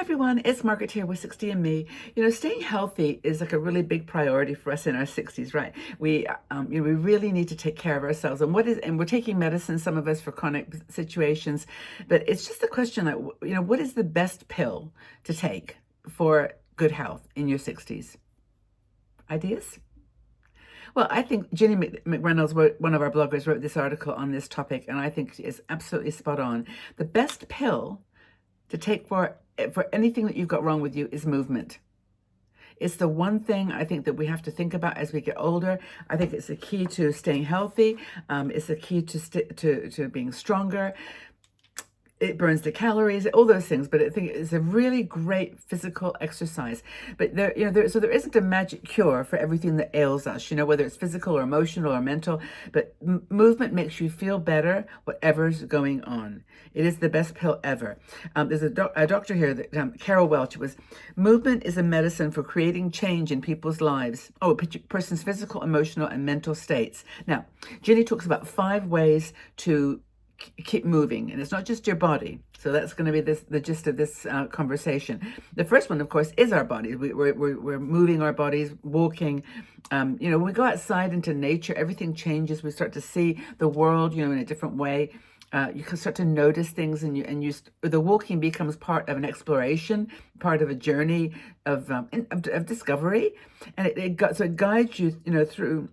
everyone, it's Margaret here with 60 and Me. Staying healthy is like a really big priority for us in our 60s, right? We really need to take care of ourselves, and we're taking medicine, some of us for chronic situations, but it's just a question like, what is the best pill to take for good health in your 60s? Ideas? Well, I think Ginny McReynolds, one of our bloggers, wrote this article on this topic, and I think it's absolutely spot on. The best pill to take for anything that you've got wrong with you is movement. It's the one thing I think that we have to think about as we get older. I think it's the key to staying healthy. It's the key to being stronger. It burns the calories, all those things, but I think it's a really great physical exercise. But there isn't a magic cure for everything that ails us, whether it's physical or emotional or mental, but movement makes you feel better, whatever's going on. It is the best pill ever. There's a doctor here, Carol Welch, movement is a medicine for creating change in people's lives. Oh, a person's physical, emotional, and mental states. Now, Ginny talks about 5 ways to keep moving, and it's not just your body. So that's going to be the gist of this conversation. The first one, of course, is our bodies. We're moving our bodies, walking. When we go outside into nature, everything changes. We start to see the world, in a different way. You can start to notice things, and the walking becomes part of an exploration, part of a journey of discovery, and it guides you, through.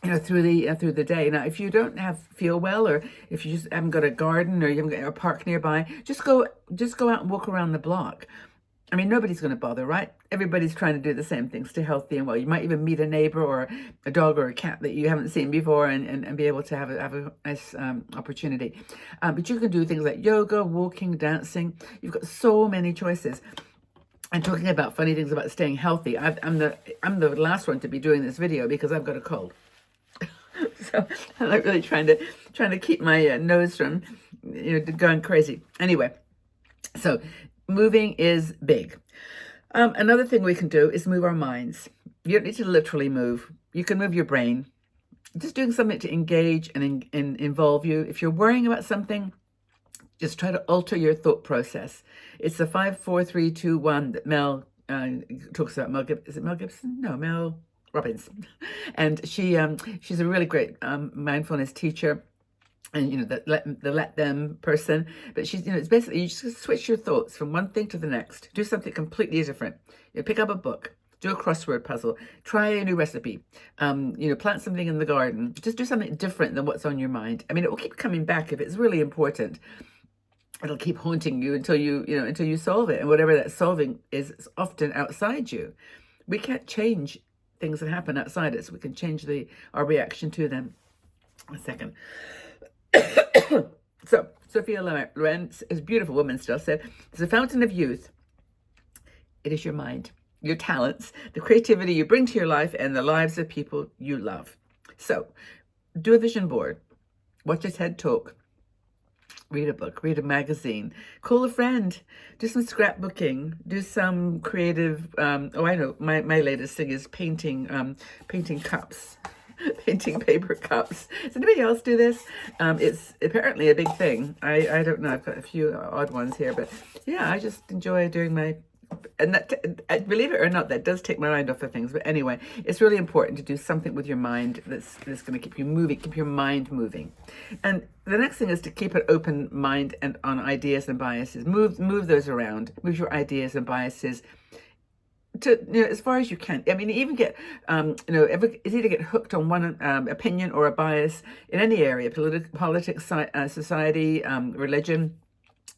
Through the day. Now, if you don't feel well, or if you just haven't got a garden, or you haven't got a park nearby, just go out and walk around the block. I mean, nobody's going to bother, right? Everybody's trying to do the same thing, stay healthy and well. You might even meet a neighbor or a dog or a cat that you haven't seen before, and be able to have a nice opportunity. But you can do things like yoga, walking, dancing. You've got so many choices. And talking about funny things about staying healthy, I'm the last one to be doing this video because I've got a cold. So I'm like really trying to keep my nose from going crazy. Anyway, so moving is big. Another thing we can do is move our minds. You don't need to literally move. You can move your brain. Just doing something to engage and involve you. If you're worrying about something, just try to alter your thought process. It's the 5, 4, 3, 2, 1 that Mel talks about. Is it Mel Gibson? No, Mel Robbins. And she's a really great mindfulness teacher, and the let them person. But she's it's basically you just switch your thoughts from one thing to the next. Do something completely different. Pick up a book, do a crossword puzzle, try a new recipe, plant something in the garden. Just do something different than what's on your mind. I mean, it will keep coming back if it's really important. It'll keep haunting you until you solve it, and whatever that solving is often outside you. We can't change things that happen outside us. We can change our reaction to them. A second. So Sophia Loren, is a beautiful woman, still said, "It's a fountain of youth. It is your mind, your talents, the creativity you bring to your life, and the lives of people you love." So, do a vision board, watch a TED talk, read a book, read a magazine, call a friend, do some scrapbooking, do some creative, I know, my latest thing is painting cups, painting paper cups. Does anybody else do this? It's apparently a big thing. I don't know, I've got a few odd ones here, but yeah, I just enjoy doing and that, believe it or not, that does take my mind off of things. But anyway, it's really important to do something with your mind that's going to keep you moving, keep your mind moving. And the next thing is to keep an open mind and on ideas and biases. Move those around. Move your ideas and biases to as far as you can. I mean, even get it's either get hooked on one opinion or a bias in any area: politics, society, religion.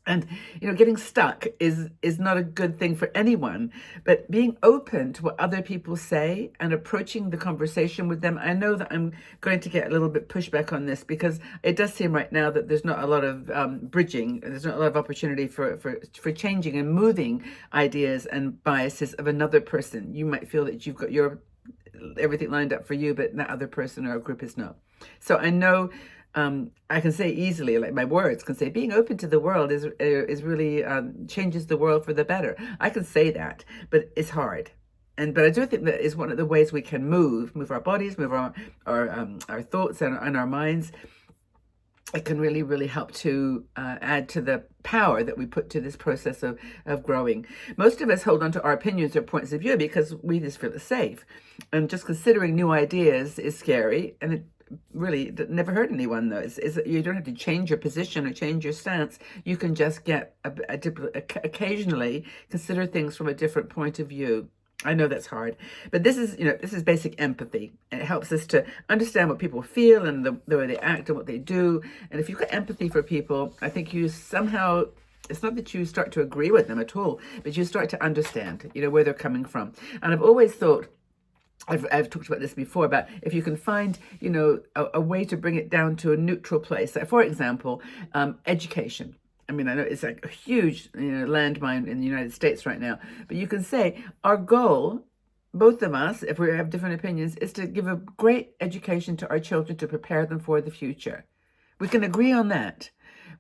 And getting stuck is not a good thing for anyone. But being open to what other people say and approaching the conversation with them. I know that I'm going to get a little bit pushback on this because it does seem right now that there's not a lot of bridging. There's not a lot of opportunity for changing and moving ideas and biases of another person. You might feel that you've got everything lined up for you, but that other person or group is not. So I know. I can say easily, like my words can say, being open to the world is really changes the world for the better. I can say that, but it's hard. But I do think that is one of the ways we can move our bodies, move our thoughts and our minds. it can really, really help to add to the power that we put to this process of growing. Most of us hold on to our opinions or points of view because we just feel it's safe. And just considering new ideas is scary, and it really never hurt anyone, though. You don't have to change your position or change your stance. You can just get occasionally consider things from a different point of view. I know that's hard, but this is basic empathy. And it helps us to understand what people feel and the way they act and what they do. And if you've got empathy for people, I think you somehow, it's not that you start to agree with them at all, but you start to understand, where they're coming from. And I've always thought, I've talked about this before, about if you can find, a way to bring it down to a neutral place. So for example, education. I mean, I know it's like a huge, landmine in the United States right now, but you can say our goal, both of us, if we have different opinions, is to give a great education to our children to prepare them for the future. We can agree on that.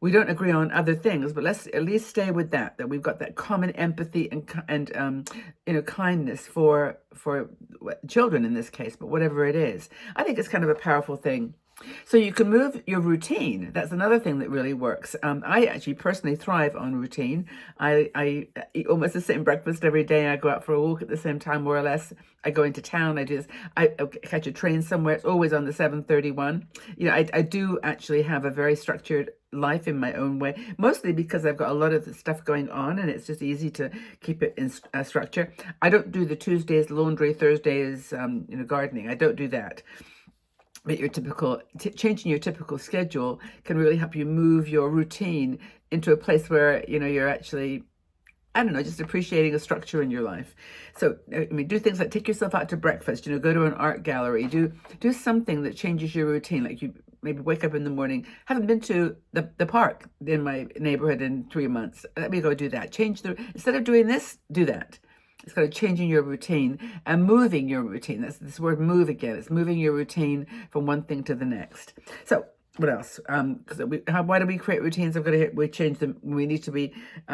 We don't agree on other things, but let's at least stay with that we've got that common empathy and kindness for children in this case, but whatever it is. I think it's kind of a powerful thing. So you can move your routine. That's another thing that really works. I actually personally thrive on routine. I eat almost the same breakfast every day. I go out for a walk at the same time, more or less. I go into town. I catch a train somewhere. It's always on the 7:31. I do actually have a very structured life in my own way, mostly because I've got a lot of stuff going on and it's just easy to keep it in structure. I don't do the Tuesdays laundry, Thursdays gardening. I don't do that. But changing your typical schedule can really help you move your routine into a place where, you're actually, I don't know, just appreciating a structure in your life. So, I mean, do things like take yourself out to breakfast, go to an art gallery, do something that changes your routine. Like you maybe wake up in the morning, haven't been to the park in my neighborhood in 3 months. Let me go do that. Instead of doing this, do that. It's kind of changing your routine and moving your routine. That's this word move again. It's moving your routine from one thing to the next. So what else? Why do we create routines? We change them. We need to be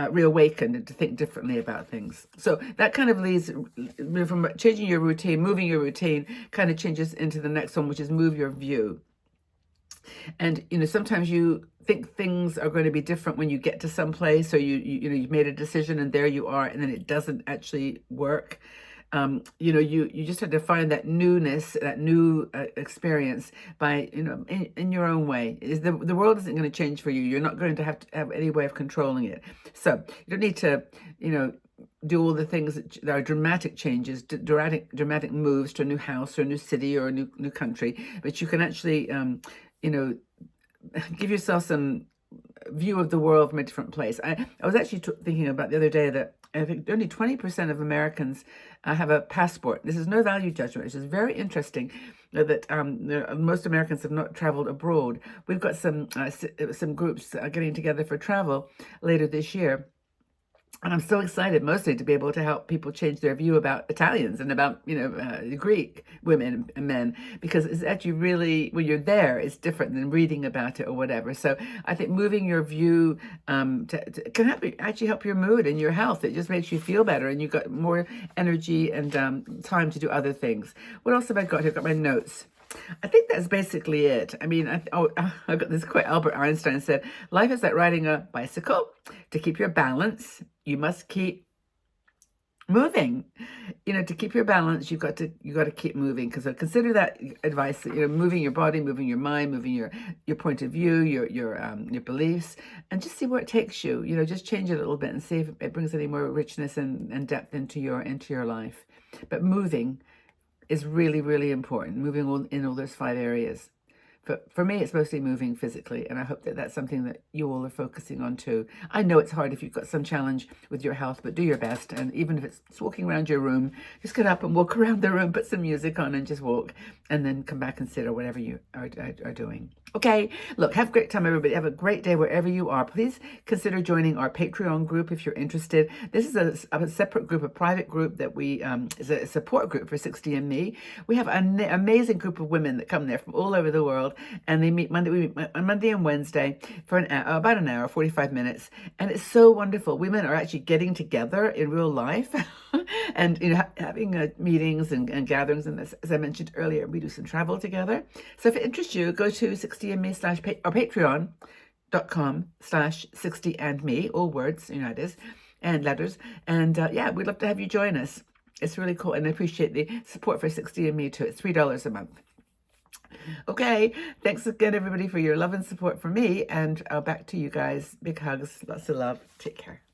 reawakened and to think differently about things. So that kind of leads from changing your routine, moving your routine, kind of changes into the next one, which is move your view. And sometimes you think things are going to be different when you get to some place, or you've made a decision and there you are, and then it doesn't actually work. You just have to find that newness, that new experience by in your own way. The world isn't going to change for you. You're not going to have any way of controlling it. So you don't need to do all the things that are dramatic changes, dramatic moves to a new house or a new city or a new country, but you can actually give yourself some view of the world from a different place. I was actually thinking about the other day that I think only 20% of Americans have a passport. This is no value judgment. It's just very interesting that most Americans have not traveled abroad. We've got some groups getting together for travel later this year. And I'm so excited mostly to be able to help people change their view about Italians and about, Greek women and men, because it's actually really, when you're there, it's different than reading about it or whatever. So I think moving your view can actually help your mood and your health. It just makes you feel better and you've got more energy and time to do other things. What else have I got here? I've got my notes. I think that's basically it. I mean, I've got this quote. Albert Einstein said, "Life is like riding a bicycle. To keep your balance, you must keep moving. To keep your balance, you got to keep moving." Because consider that advice. Moving your body, moving your mind, moving your point of view, your beliefs, and just see where it takes you. Just change it a little bit and see if it brings any more richness and depth into your life. But moving is really, really important. Moving in all those 5 areas. For me, it's mostly moving physically, and I hope that that's something that you all are focusing on too. I know it's hard if you've got some challenge with your health, but do your best. And even if it's walking around your room, just get up and walk around the room, put some music on and just walk, and then come back and sit or whatever you are doing. Okay, look, have a great time, everybody. Have a great day wherever you are. Please consider joining our Patreon group if you're interested. This is a separate group, a private group that we is a support group for 60 and Me. We have an amazing group of women that come there from all over the world, and they meet Monday. We meet on Monday and Wednesday for about an hour, 45 minutes, and it's so wonderful. Women are actually getting together in real life, and having meetings and gatherings. And as I mentioned earlier, we do some travel together. So if it interests you, go to 60andme or patreon.com/60andme, all words, that is, and letters. And yeah, we'd love to have you join us. It's really cool, and I appreciate the support for 60andme too. It's $3 a month. Okay, thanks again, everybody, for your love and support for me, and back to you guys. Big hugs, lots of love. Take care.